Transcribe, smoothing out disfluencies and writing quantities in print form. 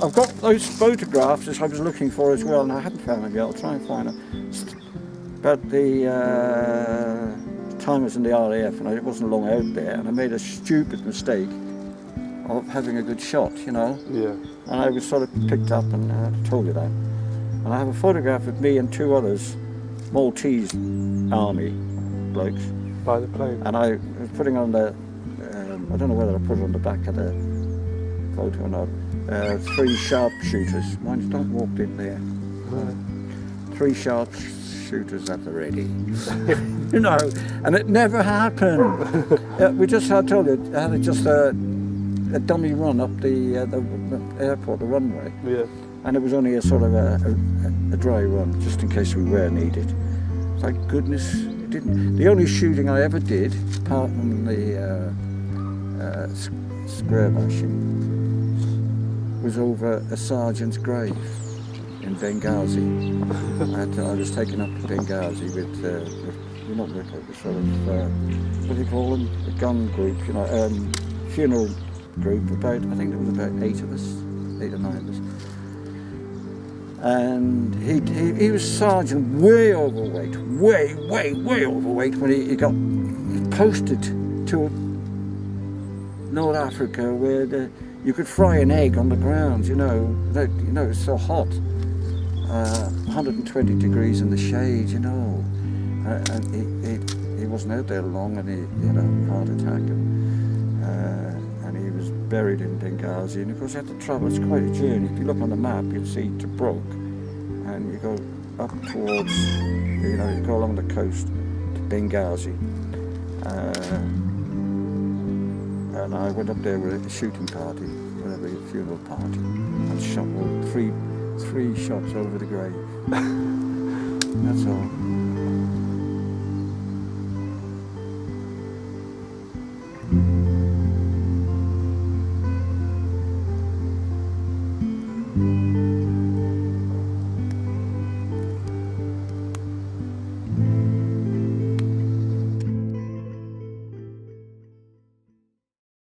I've got those photographs as I was looking for as well, and I haven't found them yet. I'll try and find them. But the time I was in the RAF, and it wasn't long out there, and I made a stupid mistake of having a good shot, you know. Yeah. And I was sort of picked up, and I told you that. And I have a photograph of me and two others, Maltese army blokes. By the plane. And I was putting on the, I don't know whether I put it on the back of the photo or not. 3 sharpshooters. Mine's not walked in there. Right. 3 sharpshooters at the ready. You know, and it never happened. We just had, told you, had just a dummy run up the airport, the runway. Yeah. And it was only a sort of a dry run, just in case we were needed. Thank goodness it didn't. The only shooting I ever did, apart from the square bashing, was over a sergeant's grave in Benghazi. I was taken up to Benghazi with not with a sort of, what do you call them? A gun group, you know, funeral group, I think there was about 8 of us, 8 or 9 of us. And he was sergeant, way overweight, way overweight when he got posted to North Africa where you could fry an egg on the ground, you know, it's so hot, 120 degrees in the shade, you know, and he wasn't out there long, and he had a heart attack, and he was buried in Benghazi, and of course you had to travel, it's quite a journey. If you look on the map, you'd see Tobruk, and you go up towards, you know, you go along the coast to Benghazi. And I went up there with a shooting party, whatever, a funeral party, and shot all three shots over the grave. That's all.